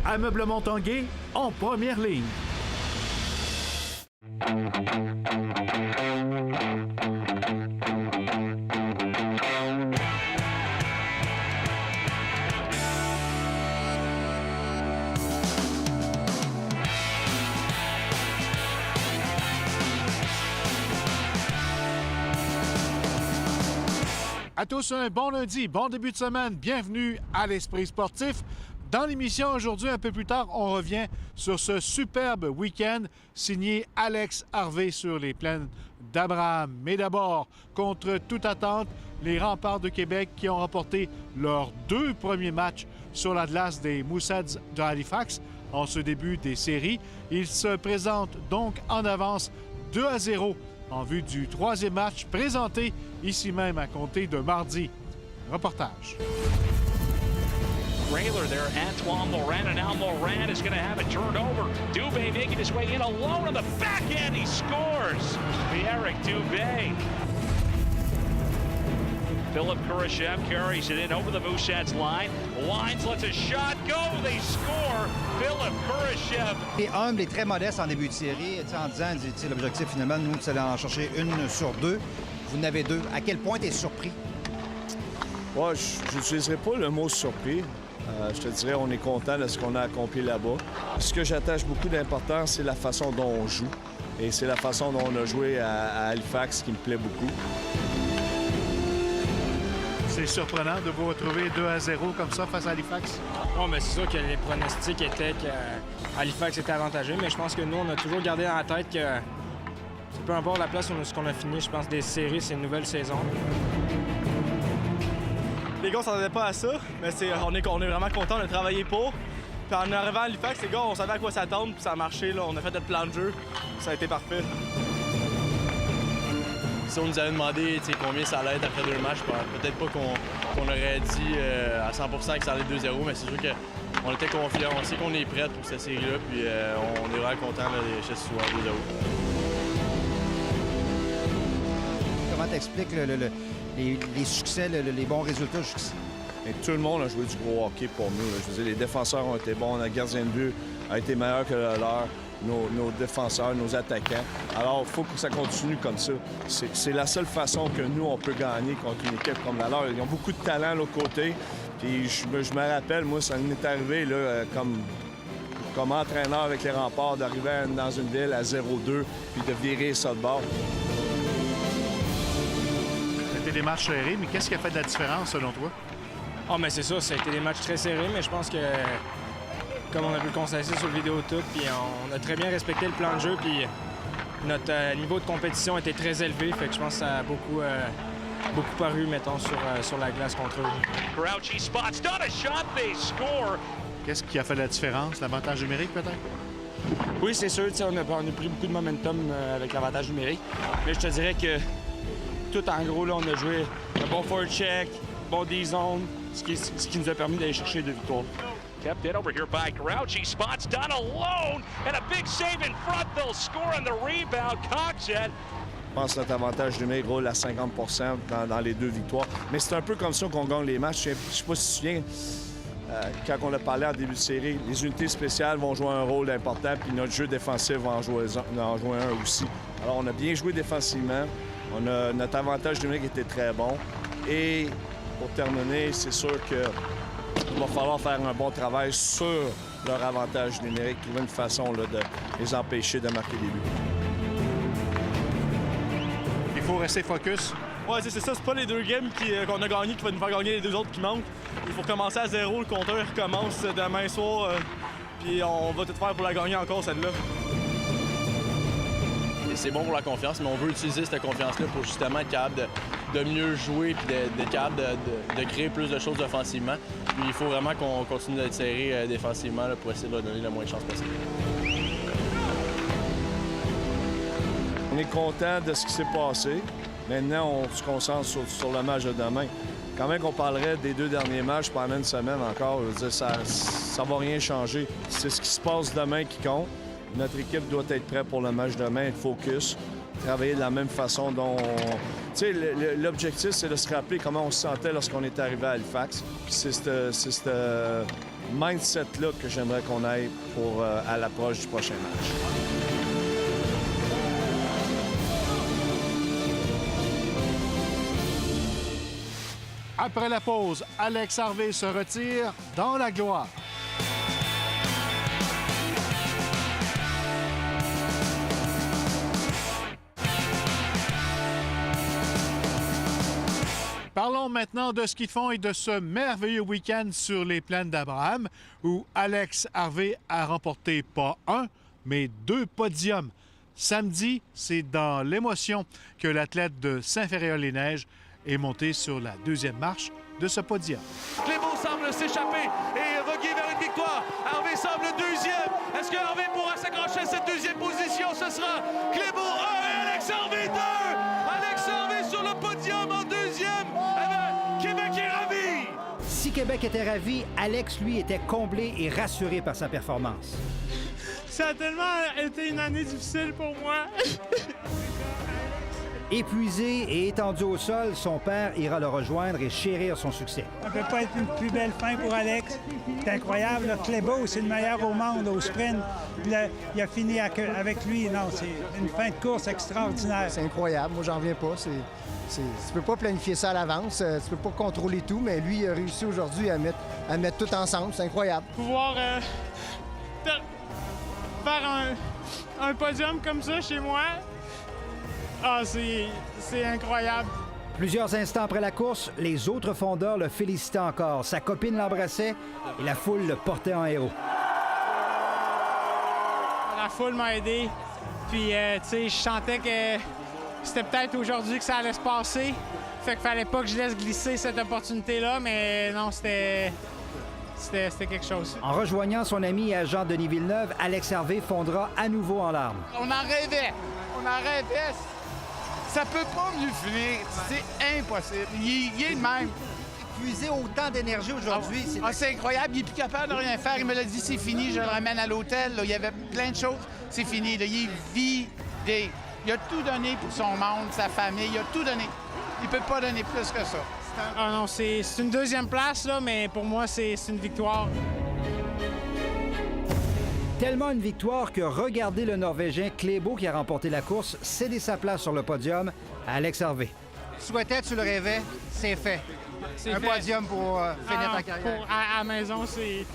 Ameublement Tanguay en première ligne. À tous, un bon lundi, bon début de semaine. Bienvenue à l'Esprit sportif. Dans l'émission aujourd'hui, un peu plus tard, on revient sur ce superbe week-end signé Alex Harvey sur les plaines d'Abraham. Mais d'abord, contre toute attente, les Remparts de Québec qui ont remporté leurs 2 premiers matchs sur la glace des Moussets de Halifax en ce début des séries. Ils se présentent donc en avance 2-0 en vue du 3e match présenté ici même à compter de mardi. Reportage. Trailer there, Antoine Laurent, and now Laurent is going to have it turned over. Dubé making his way in alone on the back end. He scores. The Eric Dubé. Philip Kurashev carries it in over the Moussets line. Lines lets a shot go. They score. Philip Kurashev. Et humble et très modeste en début de série, en disant l'objectif finalement, nous, c'est d'en chercher 1 sur 2. Vous en avez 2. À quel point tu es surpris? Ouais, je n'utiliserai pas le mot surpris. Je te dirais, on est content de ce qu'on a accompli là-bas. Ce que j'attache beaucoup d'importance, c'est la façon dont on joue. Et c'est la façon dont on a joué à Halifax qui me plaît beaucoup. C'est surprenant de vous retrouver 2-0 comme ça face à Halifax. Oh, mais c'est sûr que les pronostics étaient qu'Halifax était avantageux, mais je pense que nous, on a toujours gardé dans la tête que peu importe la place où on a fini, je pense des séries, c'est une nouvelle saison. Les gars, on s'attendait pas à ça, mais on est vraiment contents de travailler pour. Puis en arrivant à Halifax, les gars, on savait à quoi s'attendre, puis ça a marché. Là. On a fait notre plan de jeu, ça a été parfait. Si on nous avait demandé combien ça allait être après 2 matchs, peut-être pas qu'on aurait dit à 100% que ça allait être 2-0, mais c'est sûr qu'on était confiants. On sait qu'on est prêts pour cette série-là, puis on est vraiment contents que ce soit 2-0. Comment t'expliques les succès, les bons résultats jusqu'ici? Et tout le monde a joué du gros hockey pour nous. Je veux dire, les défenseurs ont été bons, notre gardien de but a été meilleur que le leur, nos défenseurs, nos attaquants. Alors, il faut que ça continue comme ça. C'est la seule façon que nous, on peut gagner contre une équipe comme la leur. Ils ont beaucoup de talent de l'autre côté. Puis je me rappelle, moi, ça m'est arrivé là, comme entraîneur avec les Remparts, d'arriver dans une ville à 0-2 puis de virer ça de bord. C'était des matchs serrés, mais qu'est-ce qui a fait de la différence selon toi? Oh, mais c'est ça, ça a été des matchs très serrés, mais je pense que, comme on a pu le constater sur le vidéo tout, puis on a très bien respecté le plan de jeu, puis notre niveau de compétition était très élevé, fait que je pense que ça a beaucoup paru, mettons, sur la glace contre eux. Grouchy spots, not a shot, they score. Qu'est-ce qui a fait la différence? L'avantage numérique, peut-être? Oui, c'est sûr, on a pris beaucoup de momentum avec l'avantage numérique, mais je te dirais que tout en gros, là, on a joué un bon forecheck, bon D-zone, ce qui nous a permis d'aller chercher 2 victoires. Kept it over here by Grouchy, spots done alone, and a big save in front. They'll score on the rebound. Coxhead. Je pense que notre avantage numérique roule à 50 % dans les 2 victoires. Mais c'est un peu comme ça qu'on gagne les matchs. Je ne sais pas si tu te souviens, quand on a parlé en début de série, les unités spéciales vont jouer un rôle important, puis notre jeu défensif va en jouer un aussi. Alors, on a bien joué défensivement. Notre avantage numérique était très bon. Et pour terminer, c'est sûr qu'il va falloir faire un bon travail sur leur avantage numérique, trouver une façon là, de les empêcher de marquer des buts. Il faut rester focus. Ouais, c'est ça. C'est pas les 2 games qu'on a gagnés qui vont nous faire gagner les 2 autres qui manquent. Il faut recommencer à 0. Le compteur recommence demain soir. Puis on va tout faire pour la gagner encore, celle-là. C'est bon pour la confiance, mais on veut utiliser cette confiance-là pour justement être capable de mieux jouer et d'être capable de créer plus de choses offensivement. Puis il faut vraiment qu'on continue d'être serré défensivement là, pour essayer de leur donner le moins de chances possible. On est content de ce qui s'est passé. Maintenant, on se concentre sur le match de demain. Quand même qu'on parlerait des 2 derniers matchs pendant une semaine encore, je veux dire, ça va rien changer. C'est ce qui se passe demain qui compte. Notre équipe doit être prête pour le match demain, être focus. travailler de la même façon dont... Tu sais, l'objectif, c'est de se rappeler comment on se sentait lorsqu'on est arrivé à Halifax. Puis c'est ce mindset-là que j'aimerais qu'on aille pour, à l'approche du prochain match. Après la pause, Alex Harvey se retire dans la gloire. Parlons maintenant de ce qu'ils font et de ce merveilleux week-end sur les plaines d'Abraham où Alex Harvey a remporté pas un, mais 2 podiums. Samedi, c'est dans l'émotion que l'athlète de Saint-Féréol-les-Neiges est monté sur la 2e marche de ce podium. Clément semble s'échapper et voguer vers une victoire. Harvey semble 2e. Est-ce que Harvey pourra s'accrocher à cette 2e position? Ce sera Clément 1 et Alex Harvey 2. Alex Harvey sur le podium en 2e. Québec est ravi! Si Québec était ravi, Alex, lui, était comblé et rassuré par sa performance. Ça a tellement été une année difficile pour moi. Épuisé et étendu au sol, son père ira le rejoindre et chérir son succès. Ça ne peut pas être une plus belle fin pour Alex. C'est incroyable. Là. Clébeau, c'est le meilleur au monde au sprint. Là, il a fini avec lui. Non, c'est une fin de course extraordinaire. C'est incroyable. Moi, j'en reviens pas. Tu peux pas planifier ça à l'avance. Tu peux pas contrôler tout, mais lui, il a réussi aujourd'hui à mettre tout ensemble. C'est incroyable. Pouvoir faire un podium comme ça chez moi, c'est incroyable. Plusieurs instants après la course, les autres fondeurs le félicitaient encore. Sa copine l'embrassait et la foule le portait en héros. La foule m'a aidé. Puis, tu sais, je sentais que c'était peut-être aujourd'hui que ça allait se passer. Fait qu'il fallait pas que je laisse glisser cette opportunité-là, mais non, c'était quelque chose. En rejoignant son ami et agent Denis Villeneuve, Alex Harvey fondera à nouveau en larmes. On en rêvait. Ça peut pas mieux finir. C'est impossible. Il est le même. Puiser autant d'énergie aujourd'hui, c'est incroyable. Il est plus capable de rien faire. Il me l'a dit, c'est fini. Je le ramène à l'hôtel. Là. Il y avait plein de choses. C'est fini. Là. Il est vidé. Il a tout donné pour son monde, sa famille. Il a tout donné. Il peut pas donner plus que ça. Ah non, c'est une 2e place, là, mais pour moi, c'est une victoire. Tellement une victoire que regardez le Norvégien Clébeau qui a remporté la course céder sa place sur le podium à Alex Harvey. Tu souhaitais, tu le rêvais, c'est fait. Un podium pour finir ta carrière. À la maison, c'est...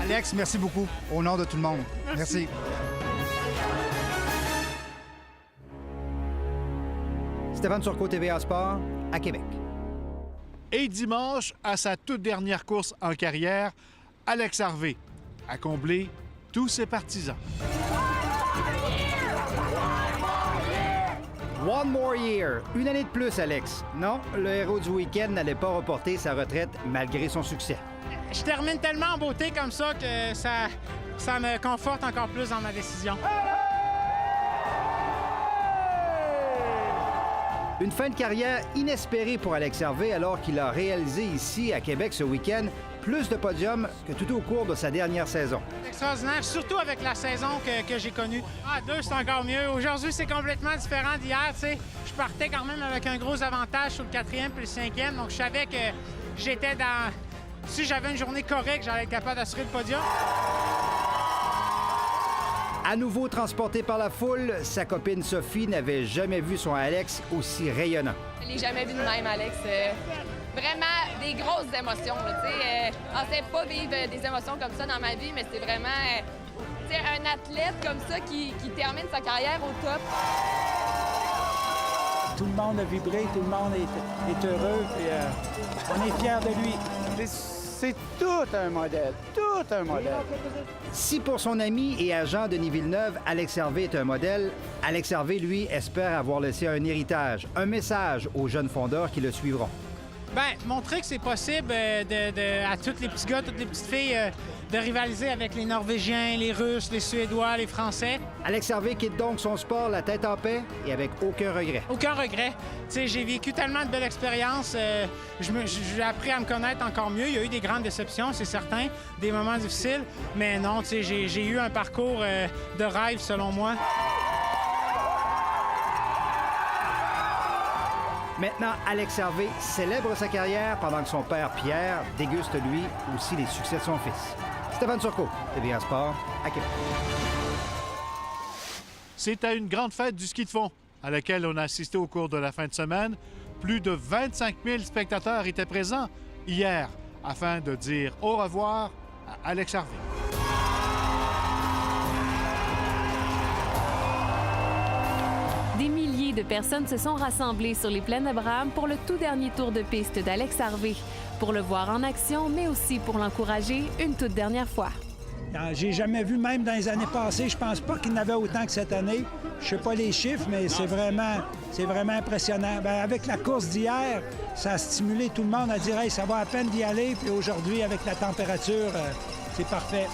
Alex, merci beaucoup. Au nom de tout le monde. Merci. Stéphane Turcot, TVA Sport, à Québec. Et dimanche, à sa toute dernière course en carrière, Alex Harvey a comblé tous ses partisans. One more year. Une année de plus, Alex. Non, le héros du week-end n'allait pas reporter sa retraite malgré son succès. Je termine tellement en beauté comme ça que ça me conforte encore plus dans ma décision. Une fin de carrière inespérée pour Alex Harvey alors qu'il a réalisé ici à Québec ce week-end plus de podiums que tout au cours de sa dernière saison. Extraordinaire, surtout avec la saison que j'ai connue. 2, c'est encore mieux. Aujourd'hui, c'est complètement différent d'hier. Je partais quand même avec un gros avantage sur le 4e puis le 5e, donc je savais que j'étais dans... Si j'avais une journée correcte, j'allais être capable d'assurer le podium. À nouveau transporté par la foule, sa copine Sophie n'avait jamais vu son Alex aussi rayonnant. Je l'ai jamais vu de même, Alex. Vraiment des grosses émotions. Je pensais pas vivre des émotions comme ça dans ma vie, mais c'est vraiment un athlète comme ça qui termine sa carrière au top. Tout le monde a vibré, tout le monde est heureux, et on est fiers de lui. C'est tout un modèle, tout un modèle. Si pour son ami et agent Denis Villeneuve, Alex Harvey est un modèle, Alex Harvey, lui, espère avoir laissé un héritage, un message aux jeunes fondeurs qui le suivront. Bien, montrer que c'est possible à tous les petits gars, toutes les petites filles, de rivaliser avec les Norvégiens, les Russes, les Suédois, les Français. Alex Harvey quitte donc son sport la tête en paix et avec aucun regret. Aucun regret. Tu sais, j'ai vécu tellement de belles expériences. J'ai appris à me connaître encore mieux. Il y a eu des grandes déceptions, c'est certain, des moments difficiles. Mais non, tu sais, j'ai eu un parcours de rêve, selon moi. Maintenant, Alex Harvey célèbre sa carrière pendant que son père Pierre déguste lui aussi les succès de son fils. Stéphane Turcot, TVA Sport, à Québec. C'est à une grande fête du ski de fond à laquelle on a assisté au cours de la fin de semaine. Plus de 25 000 spectateurs étaient présents hier afin de dire au revoir à Alex Harvey. Des milliers de personnes se sont rassemblées sur les plaines d'Abraham pour le tout dernier tour de piste d'Alex Harvey, pour le voir en action, mais aussi pour l'encourager une toute dernière fois. J'ai jamais vu, même dans les années passées, je pense pas qu'il y en avait autant que cette année. Je sais pas les chiffres, mais c'est vraiment impressionnant. Bien, avec la course d'hier, ça a stimulé tout le monde à dire « Hey, ça va à peine d'y aller », puis aujourd'hui, avec la température, c'est parfait.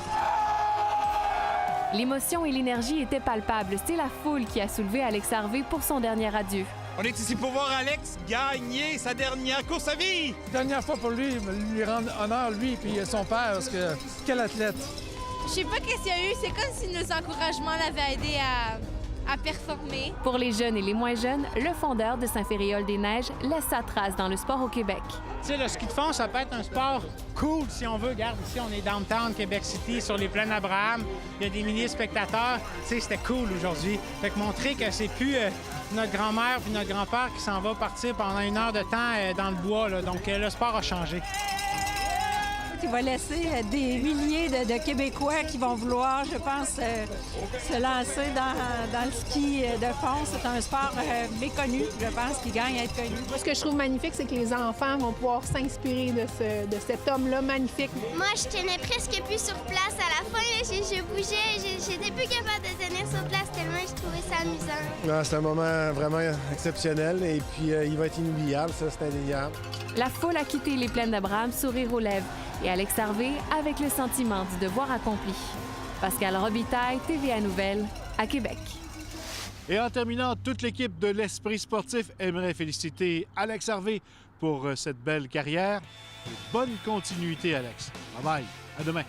L'émotion et l'énergie étaient palpables. C'est la foule qui a soulevé Alex Harvey pour son dernier adieu. On est ici pour voir Alex gagner sa dernière course à vie. Dernière fois pour lui rendre honneur, lui et son père, parce que quel athlète. Je sais pas qu'est-ce qu'il y a eu, c'est comme si nos encouragements l'avaient aidé à performer. Pour les jeunes et les moins jeunes, le fondeur de Saint-Féréol-des-Neiges laisse sa trace dans le sport au Québec. Tu sais, le ski de fond, ça peut être un sport cool si on veut. Regarde, ici, on est downtown, Québec City, sur les plaines d'Abraham. Il y a des milliers de spectateurs. Tu sais, c'était cool aujourd'hui. Fait que montrer que c'est plus notre grand-mère puis notre grand-père qui s'en va partir pendant 1 heure de temps dans le bois, là. Donc, le sport a changé. Il va laisser des milliers de Québécois qui vont vouloir, je pense, se lancer dans le ski de fond. C'est un sport méconnu, je pense, qui gagne à être connu. Moi, ce que je trouve magnifique, c'est que les enfants vont pouvoir s'inspirer de cet homme-là magnifique. Moi, je tenais presque plus sur place. À la fin, là, je bougeais, j'étais plus capable de tenir sur place tellement je trouvais ça amusant. C'est un moment vraiment exceptionnel et puis il va être inoubliable, ça, c'est indéniable. La foule a quitté les plaines d'Abraham, sourire aux lèvres, et Alex Harvey avec le sentiment du devoir accompli. Pascal Robitaille, TVA Nouvelles, à Québec. Et en terminant, toute l'équipe de l'Esprit sportif aimerait féliciter Alex Harvey pour cette belle carrière. Et bonne continuité, Alex. Bye bye. À demain.